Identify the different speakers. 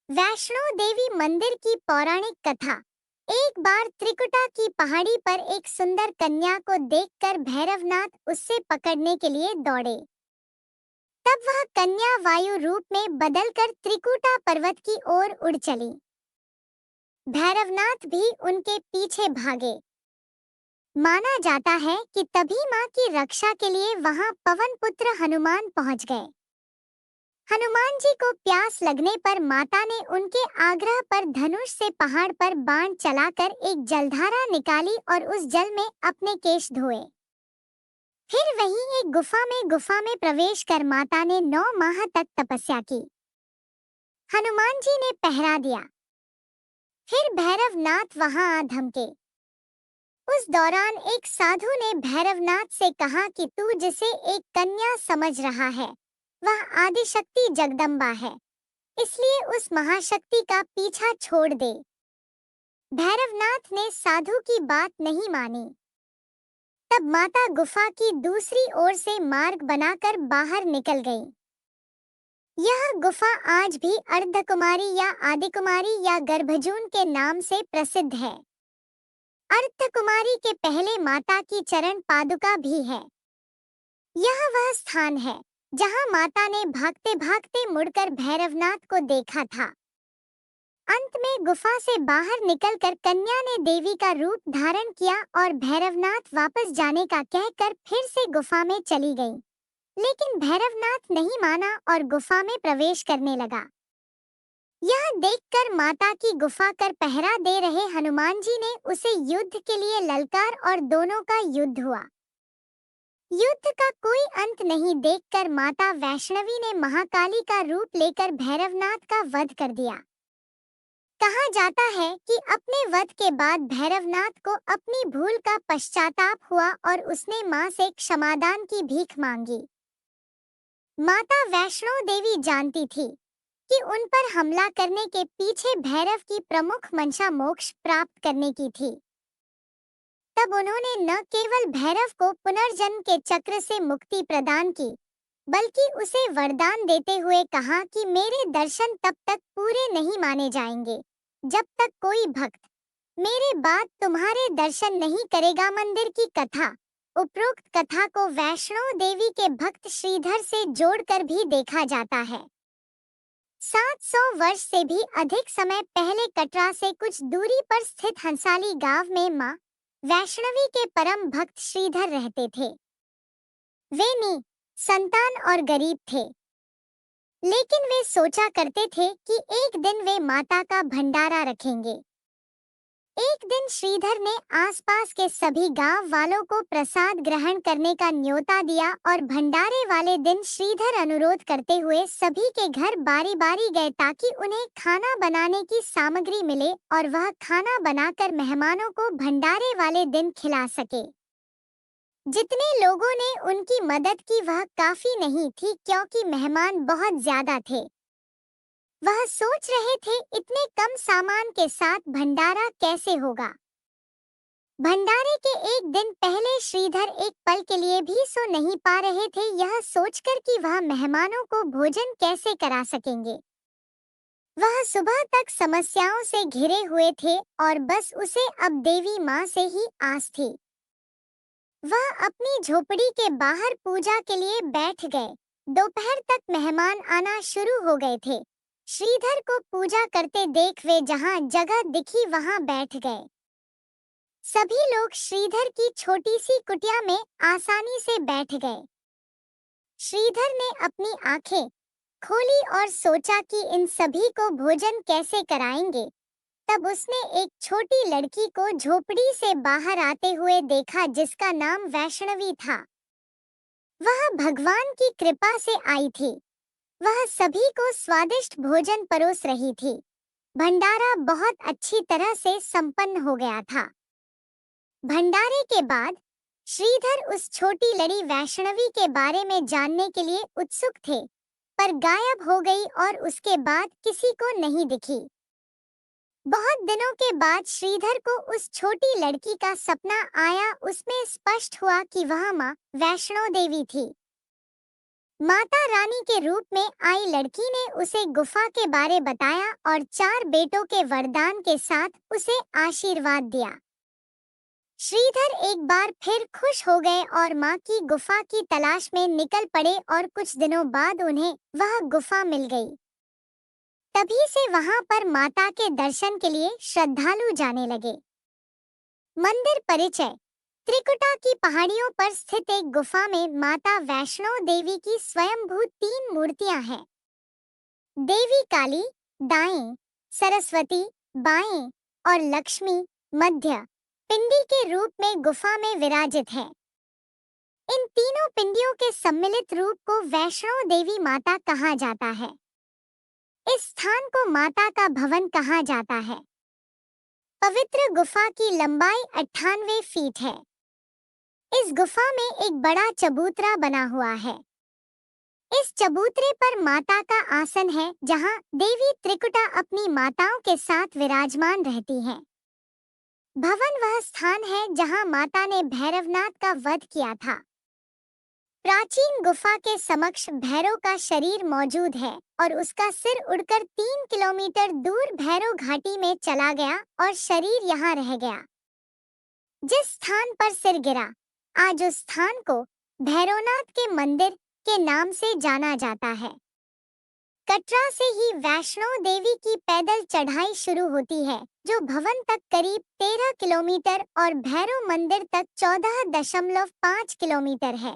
Speaker 1: वैष्णो देवी मंदिर की पौराणिक कथा। एक बार त्रिकुटा की पहाड़ी पर एक सुंदर कन्या को देखकर भैरवनाथ उससे पकड़ने के लिए दौड़े। तब वह कन्या वायु रूप में बदलकर त्रिकुटा पर्वत की ओर उड़ चली। भैरवनाथ भी उनके पीछे भागे। माना जाता है कि तभी मां की रक्षा के लिए वहां पवन पुत्र हनुमान पहुंच गए। हनुमान जी को प्यास लगने पर माता ने उनके आग्रह पर धनुष से पहाड़ पर बाण चलाकर एक जलधारा निकाली और उस जल में अपने केश धोए। फिर वहीं एक गुफा में प्रवेश कर माता ने 9 माह तक तपस्या की। हनुमान जी ने पहरा दिया। फिर भैरवनाथ वहां आ धमके। उस दौरान एक साधु ने भैरवनाथ से कहा कि तू जिसे एक कन्या समझ रहा है, वह आदिशक्ति जगदम्बा है, इसलिए उस महाशक्ति का पीछा छोड़ दे। भैरवनाथ ने साधु की बात नहीं मानी। तब माता गुफा की दूसरी ओर से मार्ग बनाकर बाहर निकल गई। यह गुफा आज भी अर्धकुमारी या आदिकुमारी या गर्भजून के नाम से प्रसिद्ध है। अर्धकुमारी के पहले माता की चरण पादुका भी है। यह वह स्थान है जहां माता ने भागते भागते मुड़कर भैरवनाथ को देखा था। अंत में गुफा से बाहर निकलकर कन्या ने देवी का रूप धारण किया और भैरवनाथ वापस जाने का कहकर फिर से गुफा में चली गई। लेकिन भैरवनाथ नहीं माना और गुफा में प्रवेश करने लगा। यह देखकर माता की गुफा कर पहरा दे रहे हनुमान जी ने उसे युद्ध के लिए ललकार और दोनों का युद्ध हुआ। युद्ध का कोई अंत नहीं देखकर माता वैष्णवी ने महाकाली का रूप लेकर भैरवनाथ का वध कर दिया। कहा जाता है कि अपने वध के बाद भैरवनाथ को अपनी भूल का पश्चाताप हुआ और उसने मां से क्षमादान की भीख मांगी। माता वैष्णो देवी जानती थी कि उन पर हमला करने के पीछे भैरव की प्रमुख मंशा मोक्ष प्राप्त करने की थी। तब उन्होंने न केवल भैरव को पुनर्जन्म के चक्र से मुक्ति प्रदान की, बल्कि उसे वरदान देते हुए कहा कि मेरे दर्शन तब तक पूरे नहीं माने जाएंगे जब तक कोई भक्त मेरे बाद तुम्हारे दर्शन नहीं करेगा। मंदिर की कथा। उपरोक्त कथा को वैष्णो देवी के भक्त श्रीधर से जोड़कर भी देखा जाता है। 700 वर्ष से भी अधिक समय पहले कटरा से कुछ दूरी पर स्थित हंसाली गांव में मां वैष्णवी के परम भक्त श्रीधर रहते थे। वे संतान और गरीब थे, लेकिन वे सोचा करते थे कि एक दिन वे माता का भंडारा रखेंगे। एक दिन श्रीधर ने आसपास के सभी गांव वालों को प्रसाद ग्रहण करने का न्योता दिया और भंडारे वाले दिन श्रीधर अनुरोध करते हुए सभी के घर बारी बारी गए ताकि उन्हें खाना बनाने की सामग्री मिले और वह खाना बनाकर मेहमानों को भंडारे वाले दिन खिला सके। जितने लोगों ने उनकी मदद की वह काफी नहीं थी, क्योंकि मेहमान बहुत ज्यादा थे। वह सोच रहे थे इतने कम सामान के साथ भंडारा कैसे होगा। भंडारे के एक दिन पहले श्रीधर एक पल के लिए भी सो नहीं पा रहे थे, यह सोचकर कि वह मेहमानों को भोजन कैसे करा सकेंगे। वह सुबह तक समस्याओं से घिरे हुए थे और बस उसे अब देवी मां से ही आस थी। वह अपनी झोपड़ी के बाहर पूजा के लिए बैठ गए। दोपहर तक मेहमान आना शुरू हो गए थे। श्रीधर को पूजा करते देख वे जहां जगह दिखी वहां बैठ गए। सभी लोग श्रीधर की छोटी सी कुटिया में आसानी से बैठ गए। श्रीधर ने अपनी आंखें खोली और सोचा कि इन सभी को भोजन कैसे कराएंगे। तब उसने एक छोटी लड़की को झोपड़ी से बाहर आते हुए देखा जिसका नाम वैष्णवी था। वह भगवान की कृपा से आई थी। वह सभी को स्वादिष्ट भोजन परोस रही थी। भंडारा बहुत अच्छी तरह से संपन्न हो गया था। भंडारे के बाद श्रीधर उस छोटी लड़ी वैष्णवी के बारे में जानने के लिए उत्सुक थे, पर गायब हो गई और उसके बाद किसी को नहीं दिखी। बहुत दिनों के बाद श्रीधर को उस छोटी लड़की का सपना आया। उसमें स्पष्ट हुआ कि वह मां वैष्णो देवी थी। माता रानी के रूप में आई लड़की ने उसे गुफा के बारे बताया और 4 बेटों के वरदान के साथ उसे आशीर्वाद दिया। श्रीधर एक बार फिर खुश हो गए और माँ की गुफा की तलाश में निकल पड़े और कुछ दिनों बाद उन्हें वह गुफा मिल गई। तभी से वहां पर माता के दर्शन के लिए श्रद्धालु जाने लगे। मंदिर परिचय। त्रिकुटा की पहाड़ियों पर स्थित एक गुफा में माता वैष्णो देवी की स्वयंभू 3 मूर्तियां हैं। देवी काली दाएं, सरस्वती बाएं और लक्ष्मी मध्य पिंडी के रूप में गुफा में विराजित है। इन तीनों पिंडियों के सम्मिलित रूप को वैष्णो देवी माता कहा जाता है। इस स्थान को माता का भवन कहा जाता है। पवित्र गुफा की लंबाई 98 फीट है। इस गुफा में एक बड़ा चबूतरा बना हुआ है। इस चबूतरे पर माता का आसन है, जहां देवी त्रिकुटा अपनी माताओं के साथ विराजमान रहती हैं। भवन वह स्थान है जहां माता ने भैरवनाथ का वध किया था। प्राचीन गुफा के समक्ष भैरव का शरीर मौजूद है और उसका सिर उड़कर 3 किलोमीटर दूर भैरव घाटी में चला गया और शरीर यहाँ रह गया। जिस स्थान पर सिर गिरा, आज उस स्थान को भैरवनाथ के मंदिर के नाम से जाना जाता है। कटरा से ही वैष्णो देवी की पैदल चढ़ाई शुरू होती है, जो भवन तक करीब 13 किलोमीटर और भैरव मंदिर तक 14.5 किलोमीटर है।